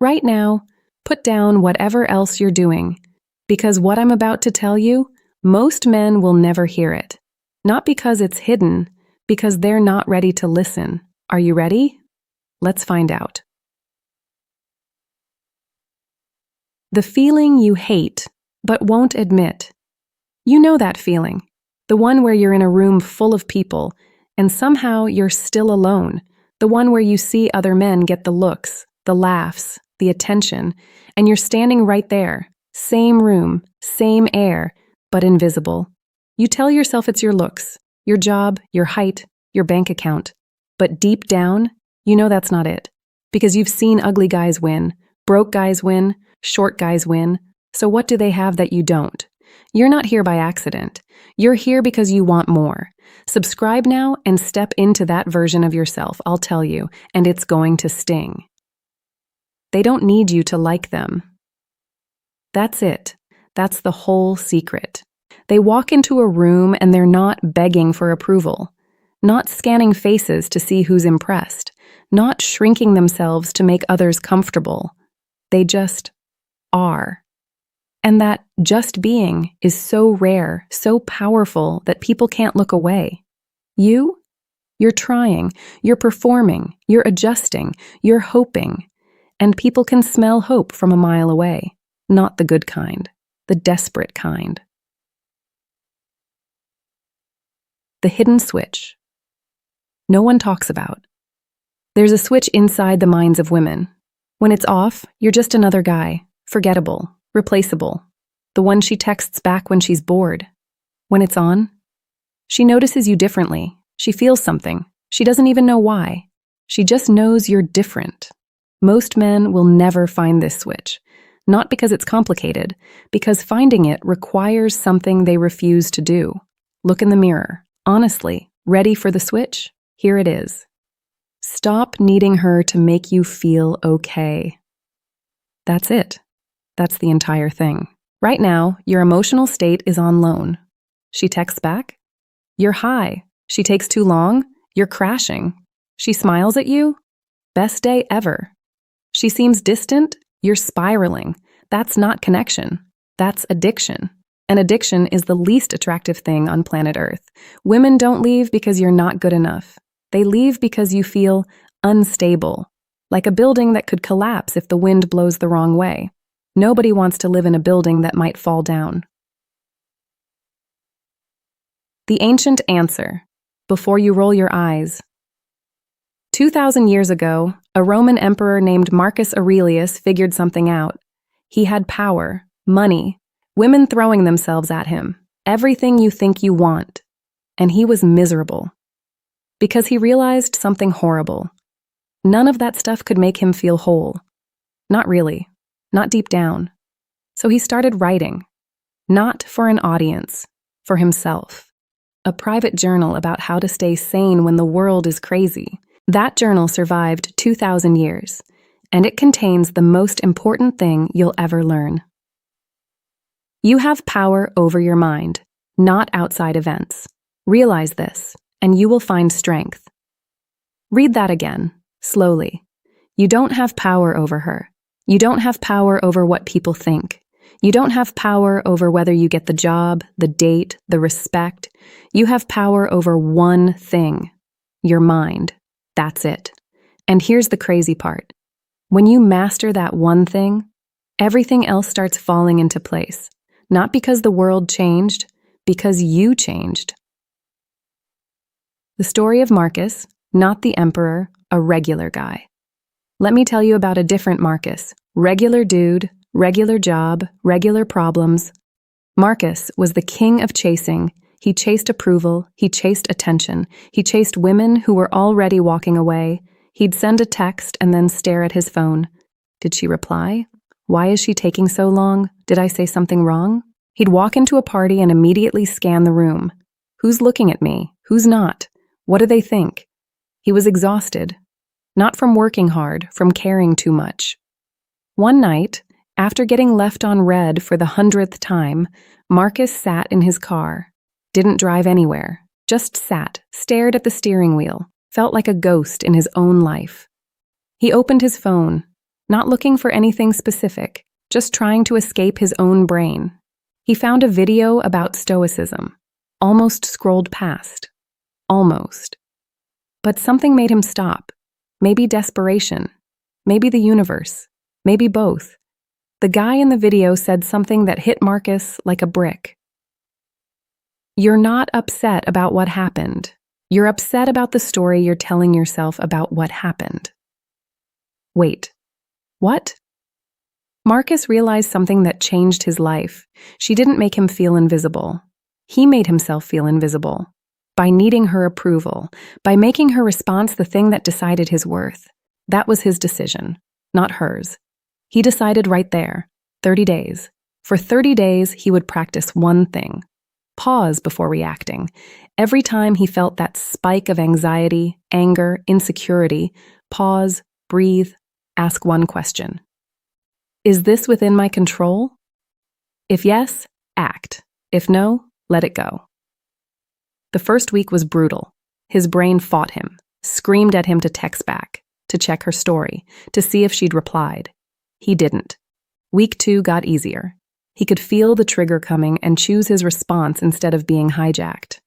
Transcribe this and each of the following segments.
Right now, put down whatever else you're doing, because what I'm about to tell you, most men will never hear it. Not because it's hidden, because they're not ready to listen. Are you ready? Let's find out. The feeling you hate, but won't admit. You know that feeling. The one where you're in a room full of people, and somehow you're still alone. The one where you see other men get the looks, the laughs, the attention, and you're standing right there. Same room, same air, but invisible. You tell yourself it's your looks, your job, your height, your bank account. But deep down, you know that's not it. Because you've seen ugly guys win, broke guys win, short guys win. So what do they have that you don't? You're not here by accident. You're here because you want more. Subscribe now and step into that version of yourself, I'll tell you, and it's going to sting. They don't need you to like them. That's it. That's the whole secret. They walk into a room and they're not begging for approval, not scanning faces to see who's impressed, not shrinking themselves to make others comfortable. They just are. And that just being is so rare, so powerful that people can't look away. You're trying, you're performing, you're adjusting, you're hoping, and people can smell hope from a mile away. Not the good kind, the desperate kind. The hidden switch. No one talks about. There's a switch inside the minds of women. When it's off, you're just another guy, forgettable, replaceable, the one she texts back when she's bored. When it's on, she notices you differently. She feels something. She doesn't even know why. She just knows you're different. Most men will never find this switch. Not because it's complicated, because finding it requires something they refuse to do. Look in the mirror. Honestly, ready for the switch? Here it is. Stop needing her to make you feel okay. That's it. That's the entire thing. Right now, your emotional state is on loan. She texts back. You're high. She takes too long. You're crashing. She smiles at you. Best day ever. She seems distant. You're spiraling. That's not connection. That's addiction. And addiction is the least attractive thing on planet Earth. Women don't leave because you're not good enough. They leave because you feel unstable, like a building that could collapse if the wind blows the wrong way. Nobody wants to live in a building that might fall down. The ancient answer, before you roll your eyes. 2,000 years ago, a Roman emperor named Marcus Aurelius figured something out. He had power, money, women throwing themselves at him, everything you think you want. And he was miserable. Because he realized something horrible. None of that stuff could make him feel whole. Not really. Not deep down. So he started writing. Not for an audience. For himself. A private journal about how to stay sane when the world is crazy. That journal survived 2,000 years. And it contains the most important thing you'll ever learn. You have power over your mind, not outside events. Realize this, and you will find strength. Read that again, slowly. You don't have power over her. You don't have power over what people think. You don't have power over whether you get the job, the date, the respect. You have power over one thing, your mind. That's it. And here's the crazy part. When you master that one thing, everything else starts falling into place. Not because the world changed, because you changed. The story of Marcus, not the emperor, a regular guy. Let me tell you about a different Marcus. Regular dude, regular job, regular problems. Marcus was the king of chasing. He chased approval. He chased attention. He chased women who were already walking away. He'd send a text and then stare at his phone. Did she reply? Why is she taking so long? Did I say something wrong? He'd walk into a party and immediately scan the room. Who's looking at me? Who's not? What do they think? He was exhausted. Not from working hard, from caring too much. One night, after getting left on red for the 100th time, Marcus sat in his car. Didn't drive anywhere. Just sat, stared at the steering wheel. Felt like a ghost in his own life. He opened his phone. not looking for anything specific, just trying to escape his own brain. He found a video about Stoicism, almost scrolled past. Almost. But something made him stop. Maybe desperation. Maybe the universe. Maybe both. The guy in the video said something that hit Marcus like a brick. You're not upset about what happened. You're upset about the story you're telling yourself about what happened. Wait. What? Marcus realized something that changed his life. She didn't make him feel invisible. He made himself feel invisible. By needing her approval, by making her response the thing that decided his worth. That was his decision, not hers. He decided right there, 30 days. For 30 days, he would practice one thing. Pause before reacting. Every time he felt that spike of anxiety, anger, insecurity, pause, breathe, ask one question. Is this within my control? If yes, act. If no, let it go. The first week was brutal. His brain fought him, screamed at him to text back, to check her story, to see if she'd replied. He didn't. Week 2 got easier. He could feel the trigger coming and choose his response instead of being hijacked.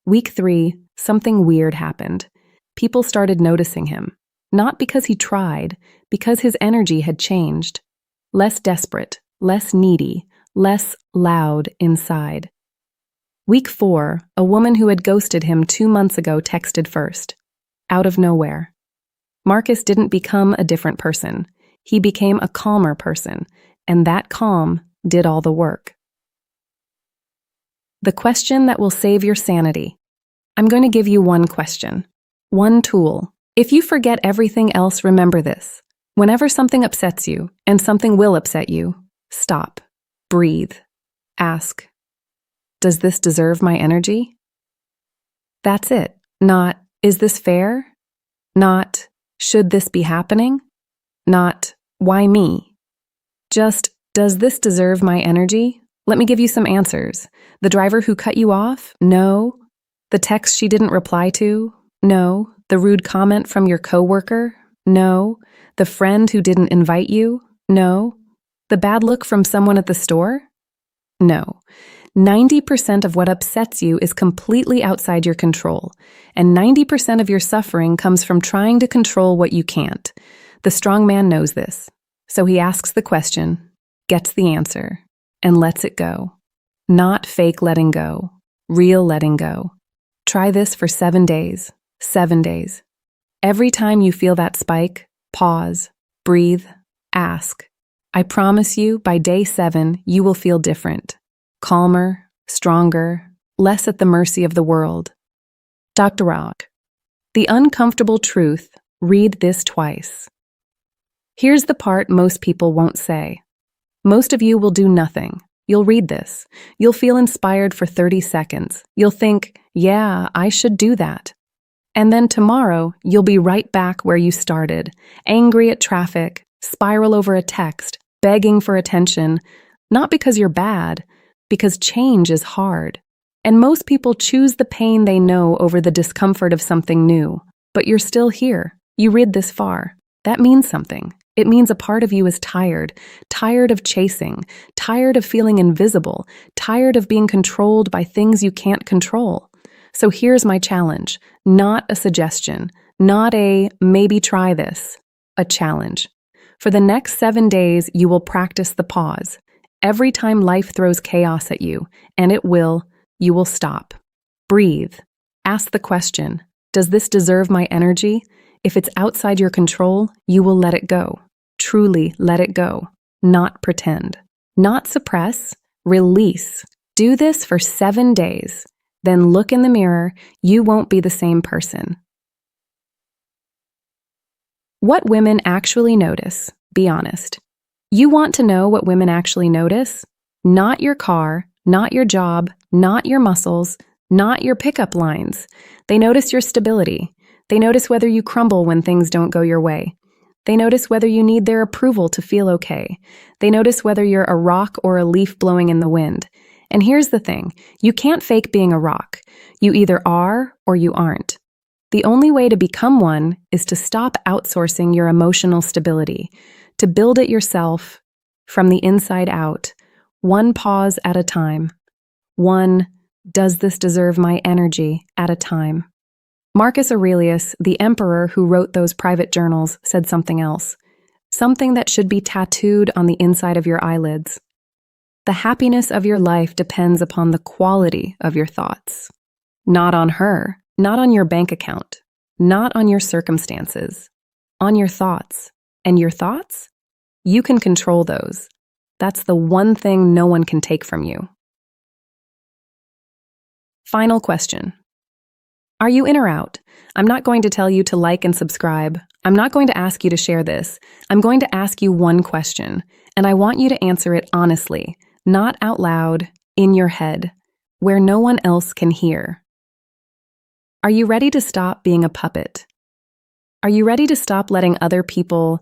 Week 3, something weird happened. People started noticing him. Not because he tried, because his energy had changed. Less desperate, less needy, less loud inside. Week 4, a woman who had ghosted him 2 months ago texted first. Out of nowhere. Marcus didn't become a different person. He became a calmer person, and that calm did all the work. The question that will save your sanity. I'm going to give you one question, one tool. If you forget everything else, remember this. Whenever something upsets you, and something will upset you, stop, breathe, ask, does this deserve my energy? That's it. Not, is this fair? Not, should this be happening? Not, why me? Just, does this deserve my energy? Let me give you some answers. The driver who cut you off? No. The text she didn't reply to? No. The rude comment from your coworker? No. The friend who didn't invite you? No. The bad look from someone at the store? No. 90% of what upsets you is completely outside your control, and 90% of your suffering comes from trying to control what you can't. The strong man knows this, so he asks the question, gets the answer, and lets it go. Not fake letting go, real letting go. Try this for 7 days. 7 days. Every time you feel that spike, pause, breathe, ask. I promise you, by day 7, you will feel different. Calmer, stronger, less at the mercy of the world. Dr. Rock. The uncomfortable truth, read this twice. Here's the part most people won't say. Most of you will do nothing. You'll read this. You'll feel inspired for 30 seconds. You'll think, yeah, I should do that. And then tomorrow, you'll be right back where you started, angry at traffic, spiral over a text, begging for attention, not because you're bad, because change is hard. And most people choose the pain they know over the discomfort of something new. But you're still here. You read this far. That means something. It means a part of you is tired, tired of chasing, tired of feeling invisible, tired of being controlled by things you can't control. So here's my challenge, not a suggestion, not a maybe try this, a challenge. For the next 7 days, you will practice the pause. Every time life throws chaos at you, and it will, you will stop. Breathe. Ask the question, does this deserve my energy? If it's outside your control, you will let it go. Truly let it go. Not pretend. Not suppress. Release. Do this for 7 days. Then look in the mirror. You won't be the same person. What women actually notice. Be honest. You want to know what women actually notice? Not your car, not your job, not your muscles, not your pickup lines. They notice your stability. They notice whether you crumble when things don't go your way. They notice whether you need their approval to feel okay. They notice whether you're a rock or a leaf blowing in the wind. And here's the thing, you can't fake being a rock. You either are or you aren't. The only way to become one is to stop outsourcing your emotional stability, to build it yourself from the inside out, one pause at a time, one "does this deserve my energy" at a time. Marcus Aurelius, the emperor who wrote those private journals, said something else, something that should be tattooed on the inside of your eyelids. The happiness of your life depends upon the quality of your thoughts. Not on her, not on your bank account, not on your circumstances, on your thoughts. And your thoughts? You can control those. That's the one thing no one can take from you. Final question. Are you in or out? I'm not going to tell you to like and subscribe. I'm not going to ask you to share this. I'm going to ask you one question, and I want you to answer it honestly, not out loud, in your head, where no one else can hear. Are you ready to stop being a puppet? Are you ready to stop letting other people's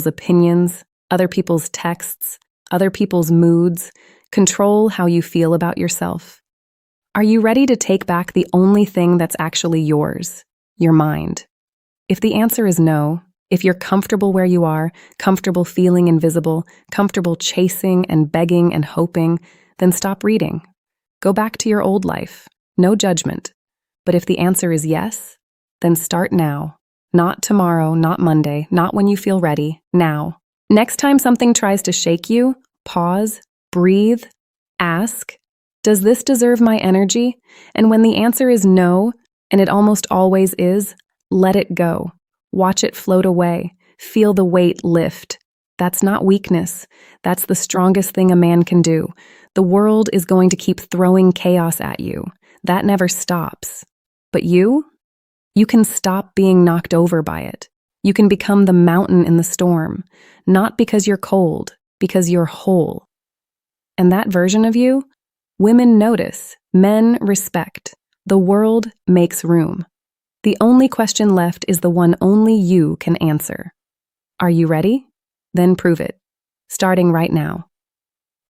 opinions, other people's texts, other people's moods control how you feel about yourself? Are you ready to take back the only thing that's actually yours, your mind? If the answer is no, if you're comfortable where you are, comfortable feeling invisible, comfortable chasing and begging and hoping, then stop reading. Go back to your old life. No judgment. But if the answer is yes, then start now. Not tomorrow, not Monday, not when you feel ready, now. Next time something tries to shake you, pause, breathe, ask, does this deserve my energy? And when the answer is no, and it almost always is, let it go. Watch it float away. Feel the weight lift. That's not weakness. That's the strongest thing a man can do. The world is going to keep throwing chaos at you. That never stops. But you can stop being knocked over by it. You can become the mountain in the storm, not because you're cold, because you're whole. And that version of you, women notice, men respect. The world makes room. The only question left is the one only you can answer. Are you ready? Then prove it, starting right now.